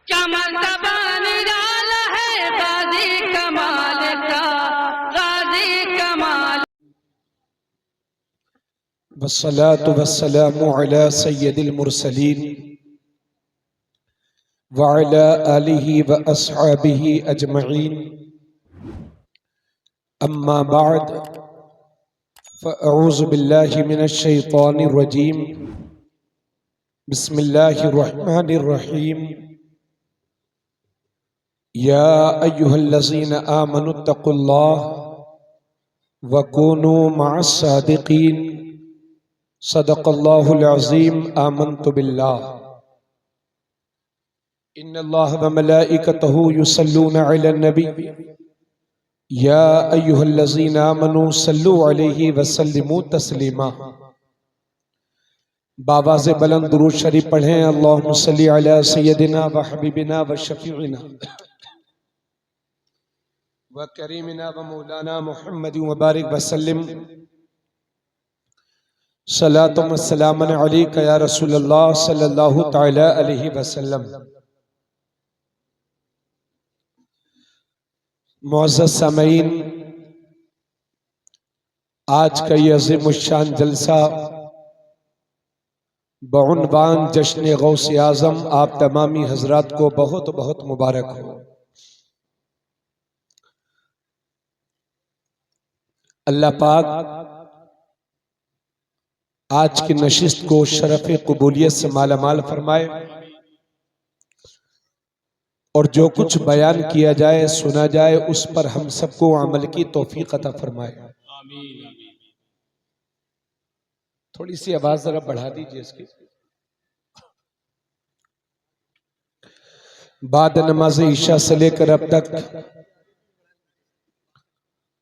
क्या मर्तबा निराला है गाजी कमाल का, गाजी कमाल। वस्सलातु वस्सलामु अला सय्यदिल मुरसलीन व अला आलिहि व अस्हाबिहि अजमईन, अम्मा बाद, फ़अऊज़ु बिल्लाहि मिनश शैतानिर रजीम, बिस्मिल्लाहिर रहमानिर रहीम। या अय्युहल्लज़ीना आमनुत्तक़ुल्लाह व कूनू मअस सादिक़ीन। सदक़ल्लाहुल अज़ीम। आमन्तु बिल्लाह। इन्नल्लाह व मलाइकतहु युसल्लूना अलन नबी या अय्युहल्लज़ीना आमनू सल्लु अलैहि व सल्लिमू तस्लीमा। बावाज़े बुलंद दुरूद शरीफ पढ़ें। अल्लाहुम्मा सल्लि अला सय्यदिना व हबीबिना व शफीइना व करीमिना व मौलाना मुहम्मद व बारिक व सल्लिम। सलातो व सलामन अलैका या रसूलल्लाह सल्लल्लाहु तआला अलैहि वसल्लम। मुअज़्ज़ज़ सामईन, आज का ये अज़ीमुश्शान जलसा बउन्वान जश्न गौसे आज़म आप तमामी हजरात को बहुत बहुत मुबारक हो। अल्लाह पाक आज की नशिस्त को शरफ़ कबूलियत से मालामाल फरमाए और जो कुछ बयान किया जाए, सुना जाए, उस पर हम सबको अमल की तौफीक अता फरमाए। थोड़ी सी आवाज जरा बढ़ा दीजिए इसकी। बाद नमाज ईशा से लेकर अब तक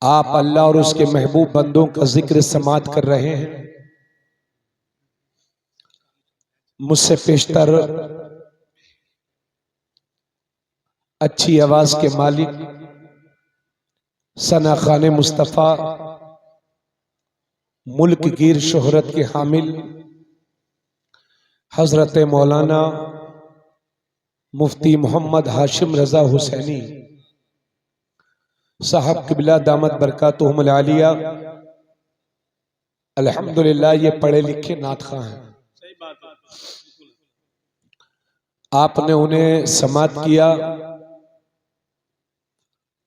आप अल्लाह और उसके महबूब बंदों का जिक्र समात कर रहे हैं। मुझसे पेशतर अच्छी आवाज के मालिक सना खाने मुस्तफ़ा, मुल्क गिर शोहरत के हामिल हजरत मौलाना मुफ्ती मोहम्मद हाशिम रजा हुसैनी साहब किबला दामत बरकातुहुमुल आलिया, अल्हम्दुलिल्लाह ये पढ़े लिखे नातख़वां हैं। आपने उन्हें समात किया।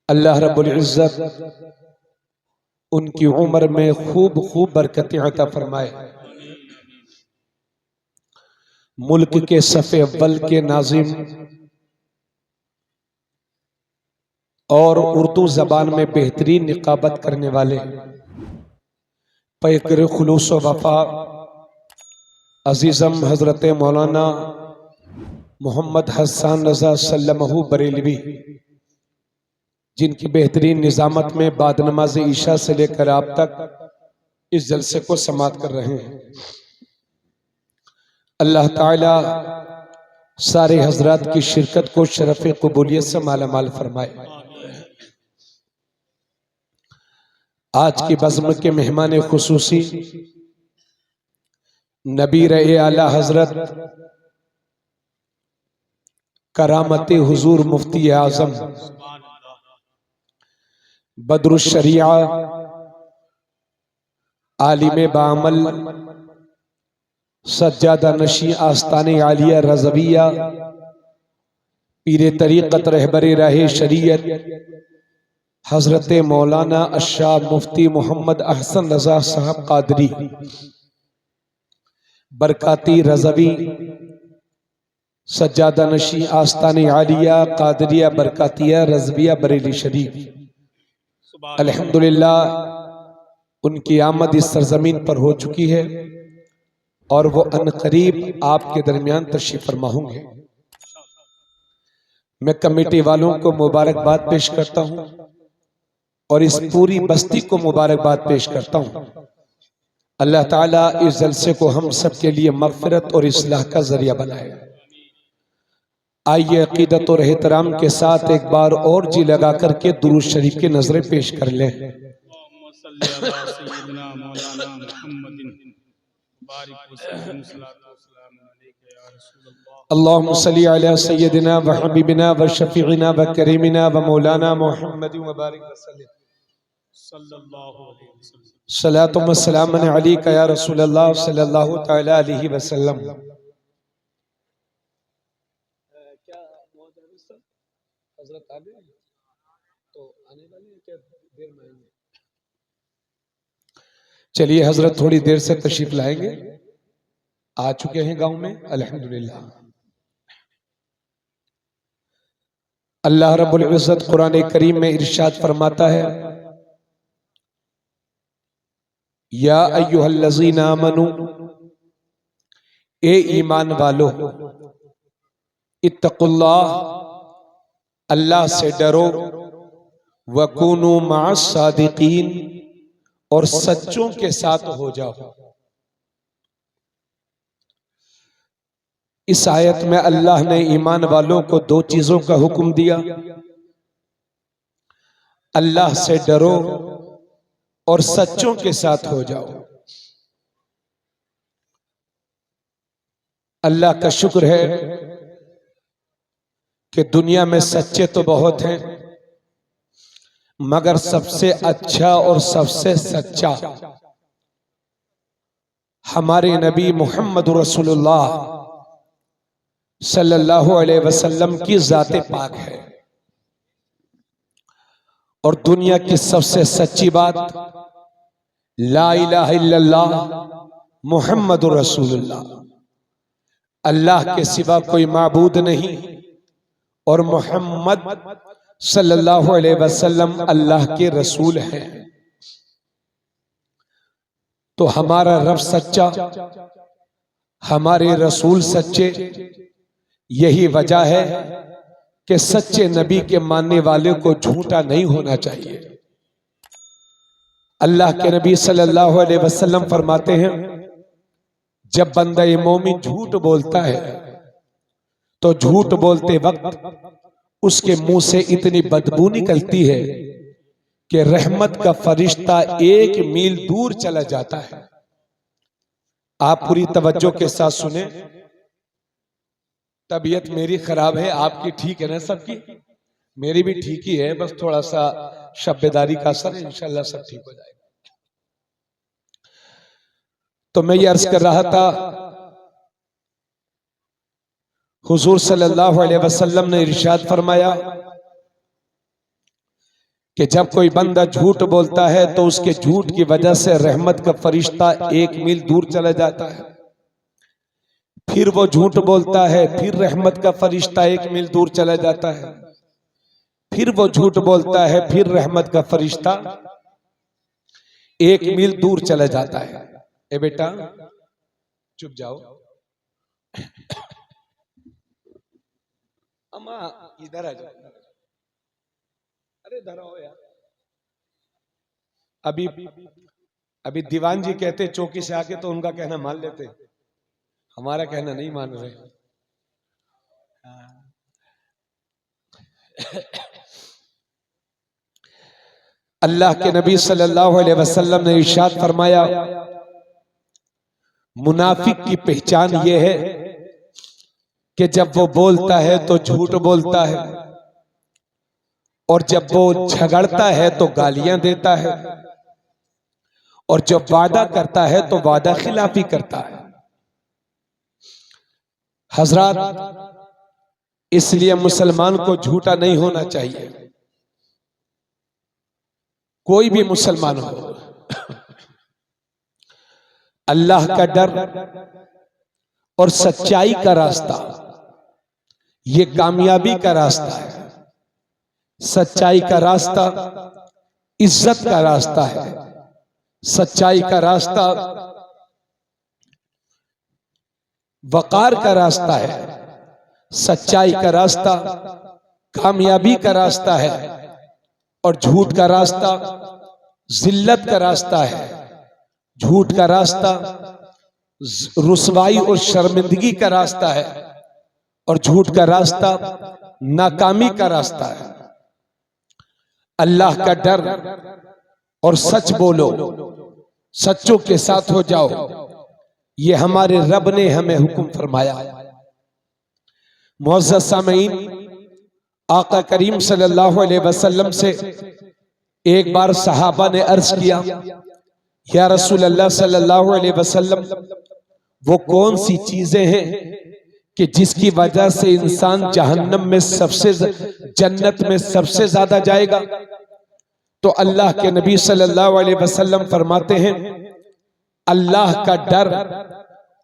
अल्लाह रब्बुल इज़्ज़त उनकी उम्र में खूब खूब बरकतें अता फरमाए। मुल्क के सफ़े अव्वल के नाज़िम और उर्दू जबान में बेहतरीन निकाबत करने वाले पैकर खुलूस व वफा अजीज़म हजरत मौलाना मोहम्मद हसन रजा सल्लमहु बरेलवी, जिनकी बेहतरीन निजामत में बाद नमाज ईशा से लेकर आप तक इस जलसे को समात कर रहे हैं। अल्लाह ताला सारे हजरात की शिरकत को शरफ़ कबूलियत से मालामाल फरमाए। आज की बज़्म के मेहमान खुसूसी नबीर ए आला हजरत करामत हुजूर मुफ्ती आज़म बदरुश शरिया आलिम बामल सज्जादा नशी आस्ताने आलिया रज़विया पीरे तरीक़त रहबरे राहे शरीयत हजरत मौलाना अशाह मुफ्ती मोहम्मद अहसन रजा साहब कादरी बरकाती रज़वी सज्जादा नशी आस्ताने आलिया कादरिया बरकातिया रज़विया बरेली शरीफ। अल्हम्दुलिल्लाह उनकी आमद इस सरजमीन पर हो चुकी है और वो अनकरीब आपके दरमियान तशरीफ फरमा होंगे। मैं कमेटी वालों को मुबारकबाद पेश करता हूँ और इस पूरी बस्ती को मुबारकबाद पेश करता हूँ। अल्लाह ताला इस जलसे को हम सब के लिए मग़फ़िरत और इस्लाह का जरिया बनाए। आइए अक़ीदत और एहतराम के साथ एक बार और जी लगा करके दुरूद शरीफ की नजरें पेश कर लें। अल्लाहुम्मा सल्ली अला सय्यदिना व हबीबिना व शफीइना व करीमिना व मौलाना मुहम्मद व बारिक वसल्लम सल्लल्लाहु अलैहि वसल्लम सलातु व सलामुन अलैका या रसूल अल्लाह सल्लल्लाहु तआला अलैहि वसल्लम। क्या हजरत आ गए तो आने वाले हैं क्या देर में आएंगे? चलिए हजरत थोड़ी देर से तशरीफ लाएंगे, आ चुके हैं गांव में अल्हम्दुलिल्लाह। अल्लाह रब्बुल इज्जत कुरान करीम में इरशाद फरमाता है, या अय्युहल्लज़ीना आमनू, ए ईमान वालो, इत्तकुल्लाह, अल्लाह से डरो, वकूनू मअस सादिकीन, और सच्चों के साथ हो जाओ। इस आयत में अल्लाह ने ईमान वालों को दो चीजों का हुक्म दिया, अल्लाह से डरो और सच्चों के साथ हो जाओ। अल्लाह का शुक्र है कि दुनिया में सच्चे तो बहुत हैं, मगर सबसे अच्छा और सबसे सच्चा हमारे नबी मोहम्मद रसूलुल्लाह सल्लल्लाहु अलैहि वसल्लम की ज़ाते पाक है। और दुनिया की सबसे सच्ची बात ला इलाहा इल्लल्लाह मुहम्मदुर रसूलुल्लाह, अल्लाह के सिवा कोई माबूद नहीं और मोहम्मद सल्लल्लाहु अलैहि वसल्लम अल्लाह के रसूल हैं। तो हमारा रब सच्चा, हमारे रसूल सच्चे, यही वजह है कि सच्चे नबी के मानने वाले को झूठा नहीं होना चाहिए। अल्लाह के नबी सल्लल्लाहु अलैहि वसल्लम फरमाते हैं, जब बंदा मोमिन झूठ बोलता है तो झूठ बोलते वक्त उसके मुंह से इतनी बदबू निकलती है कि रहमत का फरिश्ता 1 मील दूर चला जाता है। आप पूरी तवज्जो के साथ सुने। तबीयत मेरी खराब है, आपकी ठीक है ना? सबकी, मेरी भी ठीक ही है, बस थोड़ा सा शब्बेदारी का असर है, इंशाल्लाह सब ठीक हो जाएगा। तो मैं ये अर्ज कर रहा था, हुजूर सल्लल्लाहु अलैहि वसल्लम ने इरशाद फरमाया कि जब कोई बंदा झूठ बोलता है तो उसके झूठ की वजह से रहमत का फरिश्ता 1 मील दूर चला जाता है। फिर वो झूठ बोलता है, फिर रहमत का फरिश्ता 1 मील दूर चला जाता है। फिर वो झूठ बोलता है, फिर रहमत का फरिश्ता 1 मील दूर चला जाता है। ए बेटा चुप जाओ, अम्मा इधर आ जाओ, अरे इधर आओ यार। अभी दीवान जी कहते चौकी से आके तो उनका कहना मान लेते, हमारा कहना नहीं मान रहे। अल्लाह के नबी सल्लल्लाहु अलैहि वसल्लम ने इरशाद फरमाया, मुनाफिक की पहचान यह है कि जब वो बोलता है तो झूठ बोलता है, और जब वो झगड़ता है तो गालियां देता है, और जब वादा करता है तो वादा खिलाफी करता है। हजरात, इसलिए मुसलमान को झूठा नहीं होना चाहिए। कोई भी मुसलमान हो, अल्लाह का डर और सच्चाई का रास्ता ये कामयाबी का रास्ता है। सच्चाई का रास्ता इज्जत का रास्ता है। सच्चाई का रास्ता वकार का रास्ता है। सच्चाई का रास्ता कामयाबी का रास्ता है, और झूठ का रास्ता जिल्लत का रास्ता है। झूठ का रास्ता रुसवाई और शर्मिंदगी का रास्ता है, और झूठ का रास्ता नाकामी का रास्ता है। अल्लाह का डर और सच बोलो, सच्चों के साथ हो जाओ, ये हमारे रब ने हमें हुक्म फरमाया। मुअज़्ज़ज़ सामीन, आका करीम सल्लल्लाहु अलैहि वसल्लम से एक बार सहाबा ने अर्ज किया, या रसूल अल्लाह सल्लल्लाहु अलैहि वसल्लम, वो कौन सी चीजें हैं कि जिसकी वजह से इंसान जहन्नम में जन्नत में सबसे ज्यादा जाएगा? तो अल्लाह के नबी सल्लल्लाहु अलैहि वसल्लम फरमाते हैं, अल्लाह का डर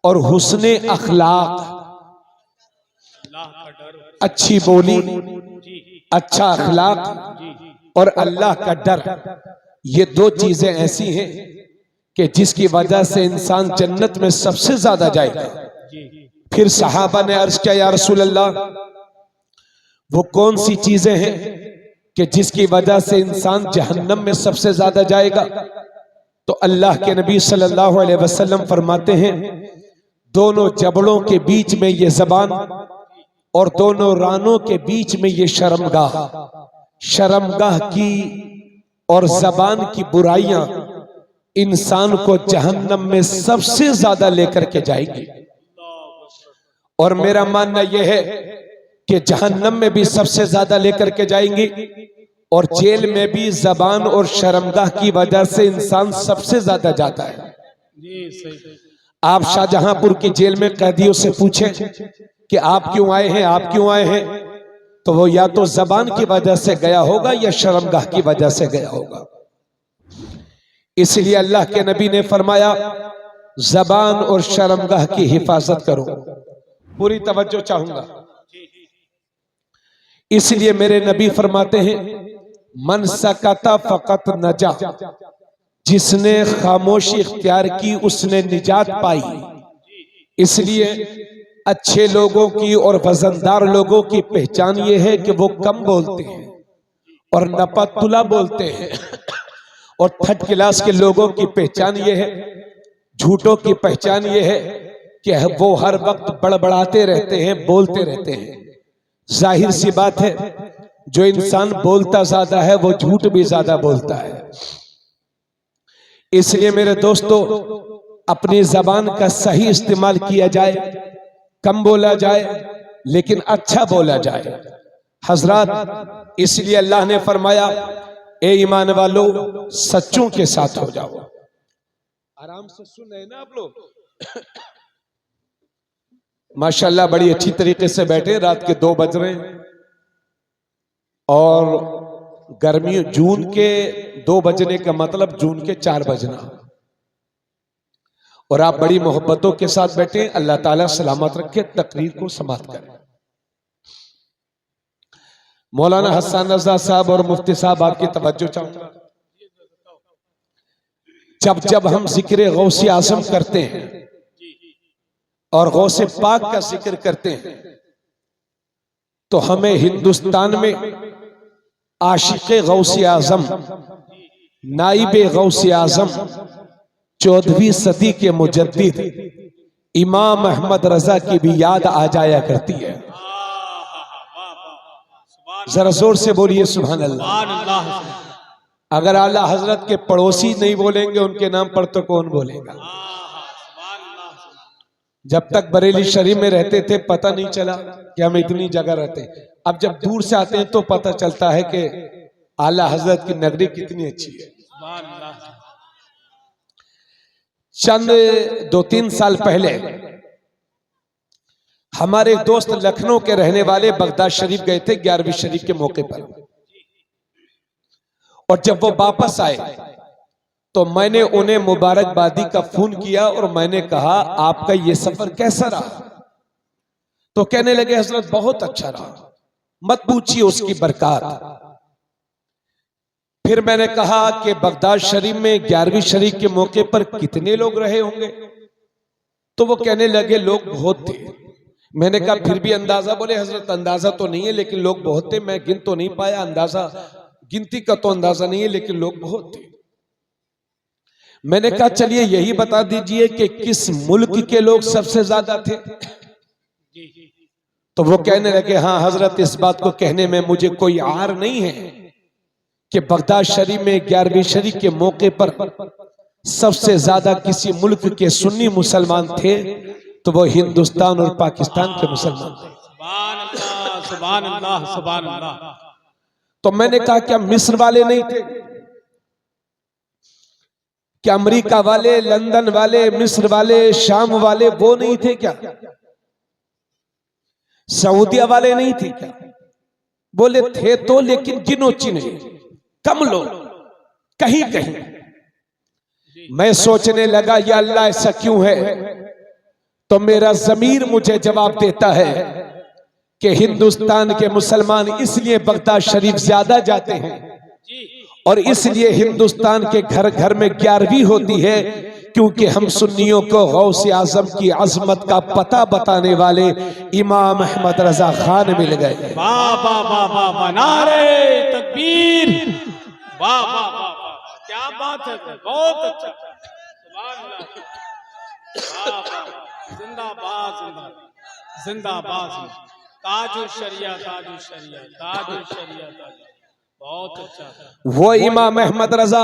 और हुस्ने अखलाक, अच्छी बोली, अच्छा अखलाक और अल्लाह का डर, ये दो चीजें ऐसी हैं कि जिसकी वजह से इंसान जन्नत में सबसे ज्यादा जाएगा। फिर सहाबा ने अर्ज किया, या रसूल अल्लाह, वो कौन सी चीजें हैं कि जिसकी वजह से इंसान जहन्नम में सबसे ज्यादा जाएगा? तो अल्लाह के नबी सल्लल्लाहु अलैहि वसल्लम फरमाते हैं, दोनों जबड़ों के बीच में ये जबान और दोनों रानों के बीच में ये शर्मगाह, शर्मगाह की और जबान की बुराइयां इंसान को जहन्नम में सबसे ज्यादा लेकर के जाएगी। और मेरा मानना यह है कि जहन्नम में भी सबसे ज्यादा लेकर के जाएंगी और जेल में भी जबान और शर्मगाह की वजह से इंसान सबसे ज्यादा जाता है। आप शाहजहांपुर की जेल में कैदियों से पूछें कि आप क्यों आए हैं, आप क्यों आए हैं, तो वो या तो जबान की वजह से गया होगा या शर्मगाह की वजह से गया होगा। इसलिए अल्लाह के नबी ने फरमाया, जबान और शर्मगाह की हिफाजत करो। पूरी तवज्जो चाहूंगा। इसलिए मेरे नबी फरमाते हैं, मन सकता फकत नजा, जिसने खामोशी इख्तियार की उसने निजात पाई। इसलिए अच्छे लोगों की और वजनदार लोगों की पहचान ये है कि वो कम बोलते हैं और नपतुला बोलते हैं, और थर्ड क्लास के लोगों की पहचान ये है, झूठों की पहचान ये है कि वो हर वक्त बड़बड़ाते रहते हैं, बोलते रहते हैं। जाहिर सी बात है, जो इंसान बोलता ज्यादा है वो झूठ भी ज्यादा बोलता है। इसलिए मेरे दोस्तों, अपनी जबान का सही इस्तेमाल किया जाए, कम बोला जाए लेकिन अच्छा बोला जाए। हजरात, इसलिए अल्लाह ने फरमाया, ए ईमान वालों, सच्चों के साथ हो जाओ। आराम से सुन रहे ना आप लोग? माशाल्लाह बड़ी अच्छी तरीके से बैठे। रात के 2 बज रहे हैं और गर्मी, जून के 2 बजने का मतलब जून के 4 बजना, और आप बड़ी मोहब्बतों के साथ बैठे। अल्लाह ताला सलामत रखे, तकरीर को समाप्त करें। मौलाना हसन रजा साहब और मुफ्ती साहब, आपकी तवज्जो चाहूंगा। जब जब हम जिक्र गौसे आजम करते हैं और गौसे पाक का जिक्र करते हैं, तो हमें हिंदुस्तान में आशिक़े गौसे आजम, नाइबे गौसे आजम, 14वीं सदी के मुजद्दिद इमाम अहमद रजा की भी याद आ जाया करती है। जरा जोर से बोलिए सुभान अल्लाह। अगर आला हजरत के पड़ोसी नहीं बोलेंगे उनके नाम पर तो कौन बोलेगा? जब तक बरेली शरीफ में रहते थे पता नहीं चला कि हम इतनी जगह रहते हैं। अब जब दूर से आते हैं तो पता चलता है कि आला हजरत की नगरी कितनी अच्छी है। चंद 2-3 साल पहले हमारे एक दोस्त लखनऊ के रहने वाले बगदाद शरीफ गए थे 11वीं शरीफ के मौके पर, और जब वो वापस आए तो मैंने उन्हें मुबारकबादी का फोन किया और मैंने कहा, आपका ये सफर कैसा रहा? तो कहने लगे, हजरत बहुत अच्छा रहा, मत पूछिए उसकी बरकत। फिर मैंने कहा कि बगदाद शरीफ में 11वीं शरीफ के मौके पर कितने लोग रहे होंगे? तो वो कहने लगे, लोग बहुत थे। मैंने कहा फिर भी अंदाजा? बोले, हजरत अंदाजा तो नहीं है लेकिन लोग बहुत थे, मैं गिन तो नहीं पाया, अंदाजा गिनती का तो अंदाजा नहीं है लेकिन लोग बहुत थे। मैंने कहा चलिए यही बता दीजिए कि किस मुल्क के लोग सबसे ज्यादा थे? तो वो कहने लगे, हाँ हजरत, इस बात को कहने में मुझे कोई आर नहीं है कि बगदाद शरीफ में 11वीं शरीफ के मौके पर सबसे ज्यादा किसी मुल्क के सुन्नी मुसलमान थे तो वो हिंदुस्तान और पाकिस्तान के मुसलमान थे। सुभान अल्लाह, सुभान अल्लाह, सुभान अल्लाह। तो मैंने कहा क्या मिस्र वाले नहीं थे? क्या अमेरिका वाले, लंदन वाले, मिस्र वाले, शाम वाले वो नहीं थे क्या? सऊदिया वाले नहीं थे क्या? बोले थे तो, लेकिन गिनो चिन्हे, कम लोग, कहीं कहीं। मैं सोचने लगा या अल्लाह ऐसा क्यों है? तो मेरा ज़मीर मुझे जवाब देता है कि हिंदुस्तान के मुसलमान इसलिए बगदाद शरीफ ज्यादा जाते हैं और इसलिए हिंदुस्तान के घर घर में 11वीं होती है, क्योंकि हम सुन्नियों को गौसे आजम की अजमत का पता बताने वाले इमाम अहमद रजा खान मिल गए। वाह वाह वाह वाह वाह, नारे तकबीर, वाह वाह वाह वाह, क्या बात है, बहुत अच्छा, सुभान अल्लाह, वाह वाह, जिंदाबाद जिंदाबाद जिंदाबाद, ताजुल शरिया ताजुल शरिया ताजुल शरिया ताजुल, बहुत अच्छा। वो इमाम अहमद रजा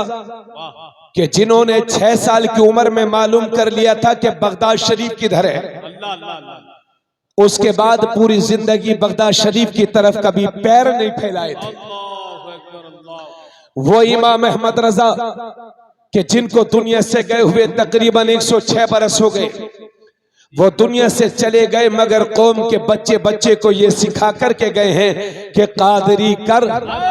कि जिन्होंने 6 साल की उम्र में मालूम कर लिया था कि बगदाद शरीफ किधर है, अल्लाह अल्लाह अल्लाह, उसके बाद पूरी जिंदगी बगदाद शरीफ की तरफ कभी पैर नहीं फैलाए थे। अल्लाहु अकबर, अल्लाह, वो इमाम अहमद रजा कि जिनको दुनिया से गए हुए तकरीबन 106 बरस हो गए, वो दुनिया से चले गए मगर कौम के बच्चे बच्चे को ये सिखा करके गए हैं कि कादरी कर,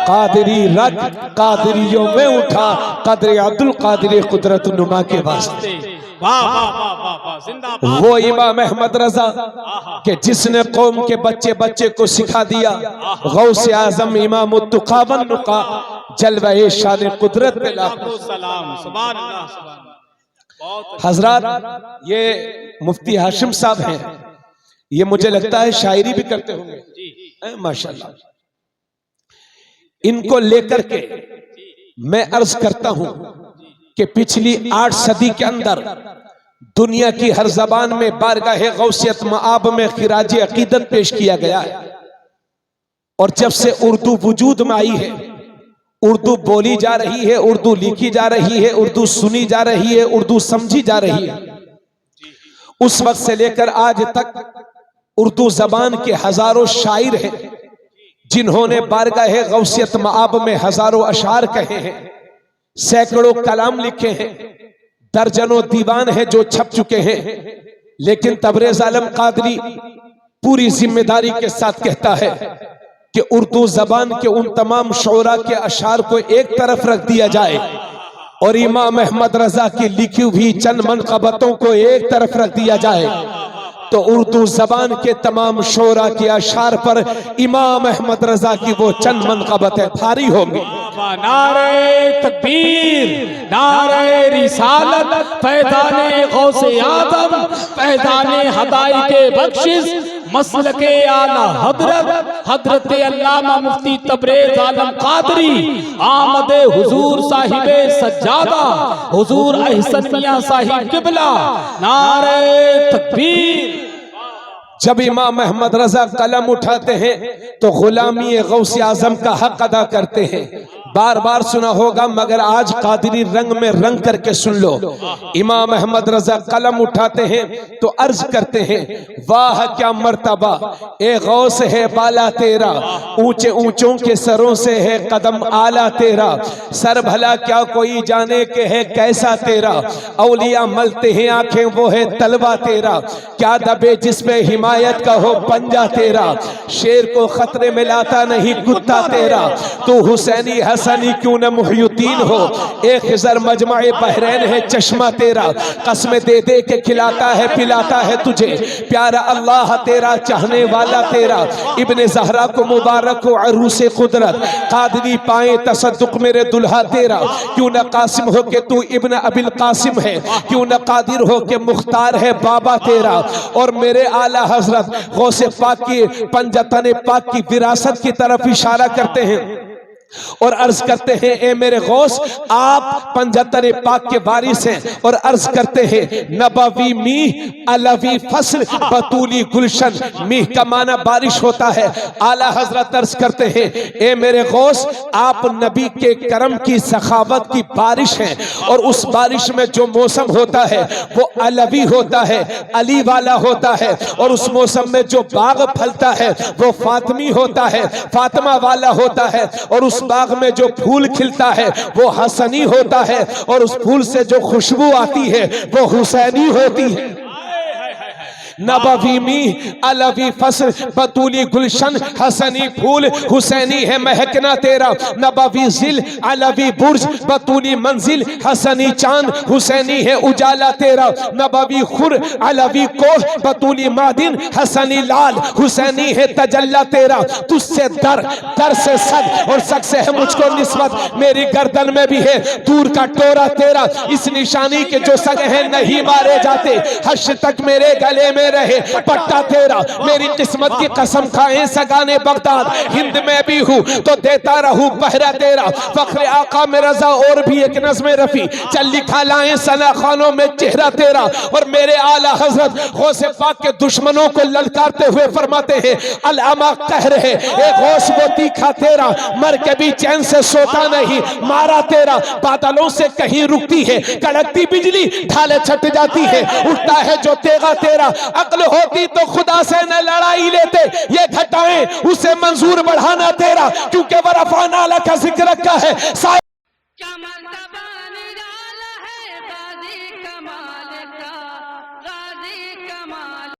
कादरी रख, कादरियों में उठा, कदर अब्दुल कादिर कुदरत नुमा के वास्ते। वाह वाह वाह वाह वाह, जिंदाबाद। वो इमाम अहमद रजा कि जिसने कौम के बच्चे बच्चे को सिखा दिया, गौसे आजम इमाम तुकावन नुका जलवा शान कुदरत पे लाखों सलाम, सुभान अल्लाह, सुभान अल्लाह, बहुत हजरात। ये मुफ्ती हाशिम साहब हैं, ये मुझे लगता है शायरी भी करते होंगे माशाल्लाह। इनको लेकर के मैं अर्ज करता हूं कि पिछली 8 सदी के अंदर दुनिया की हर जबान में बारगाह गौसियत मआब में खिराज अकीदत पेश किया गया है। और जब से उर्दू वजूद में आई है, उर्दू बोली जा रही है, उर्दू लिखी जा रही है, उर्दू सुनी जा रही है, उर्दू समझी जा रही है, उस वक्त से लेकर आज तक उर्दू जबान के हजारों शायर हैं जिन्होंने बारगाह गौसियत मआब में हजारों अशार कहे हैं, सैकड़ों कलाम लिखे हैं, दर्जनों दीवान हैं जो छप चुके हैं। लेकिन तबरेज आलम कादरी पूरी जिम्मेदारी के साथ कहता है कि उर्दू जबान के उन तमाम शोरा के अशार को एक तरफ रख दिया जाए और इमाम अहमद रजा की लिखी हुई चंद मनक़बतों को एक तरफ रख दिया जाए, तो उर्दू जबान के तमाम शोरा के अशार पर इमाम अहमद रजा की वो चंद मनक़बतें भारी होंगी। नारे तकबीर, नारे रिसालत, फैज़ाने गौसे आज़म, फैज़ाने हदाइके बख्शिश, मसलके आला हजरत हजरत अल्लामा मुफ्ती तबरेज आलम कादरी, आमदे हुजूर साहिबे सज्जादा, हुजूर अहसन मियां साहिब किबला, नारे तकबीर। जब इमाम अहमद रजा कलम उठाते हैं तो गुलामी गौसे आजम का हक अदा करते हैं। बार बार सुना होगा मगर आज कादरी रंग में रंग करके सुन लो। इमाम अहमद रजा कलम उठाते हैं तो अर्ज करते हैं, वाह क्या मर्तबा ए गौस है बाला तेरा, ऊंचे ऊंचों के सरों से है कदम आला तेरा, सर भला क्या कोई जाने के है कैसा तेरा, औलिया मलते हैं आंखें वो है तलवा तेरा, क्या दबे जिसपे हिमायत का हो पंजा तेरा, शेर को खतरे में लाता नहीं कुत्ता तेरा, तू हुसैनी हसनी क्यों न मुहियुद्दीन हो, एक खिजर मजमाए बहरैन है चश्मा तेरा, कसमें दे दे के खिलाता है पिलाता है तुझे, प्यारा अल्लाह तेरा चाहने वाला तेरा, इब्ने ज़हरा को मुबारक हो अरूसे कुदरत, कादरी पाए तसद्दुक मेरे दुल्हा तेरा, क्यों न कासिम हो के तू इब्न अबिल कासिम है, क्यों न कादिर हो के मुख्तार है बाबा तेरा, और मेरे आला हजरत गौसे पाक की पंजतन पाक की विरासत की तरफ इशारा करते हैं और अर्ज करते हैं ए मेरे गौस आप 75 पाक के वारिस हैं। और अर्ज करते हैं नबवी मीह अलवी फसल बतूली गुलशन, मीह का माना बारिश होता है। आला हजरत अर्ज करते हैं ए मेरे गौस आप नबी के करम की सखावत की बारिश हैं। और उस बारिश में जो मौसम होता है वो अलवी होता है, अली वाला होता है। और उस मौसम में जो बाग फलता है वो फातिमी होता है, फातिमा वाला होता है। और उस बाग में जो फूल खिलता है वो हसनी होता है। और उस फूल से जो खुशबू आती है वो हुसैनी होती है। नबवी मीह अलवी फसल बतूली गुलशन, हसनी फूल हुसैनी है महकना तेरा। नबवी जिल अलवी बुर्ज बतूली मंजिल, हसनी चांद हुसैनी है उजाला तेरा। नबवी खुर अलवी कोह बतूली मादिन, हसनी लाल हुसैनी है तजल्ला तेरा। तुझसे दर, दर से सग और सग से है मुझको निस्बत, मेरी गर्दन में भी है दूर का टोरा तेरा। इस निशानी के जो सग हैं नहीं मारे जाते, हश तक मेरे गले में रहे पट्टा तेरा। मेरी किस्मत की कसम खाए सगाने बगदाद, हिंद में भी हूँ तो देता रहूं पहरा तेरा। फख्र आका में रजा और भी एक नज़्म रफी, चल लिखा लाए सना खानों में चेहरा तेरा। और मेरे आला हजरत गौसे पाक के दुश्मनों को ललकारते हुए फरमाते हैं अल्लामा कह रहे ए गौस वो तीखा तेरा, मर के भी चैन से सोता नहीं, मारा तेरा बादलों से कहीं रुकती है, कड़कती बिजली ढाले छट जाती है। उठता है जो तेगा तेरा, अक्ल होती तो खुदा से न लड़ाई लेते, ये घटाएं उसे मंजूर बढ़ाना तेरा। क्योंकि वरफाना लका जिक्र का है क्या मानता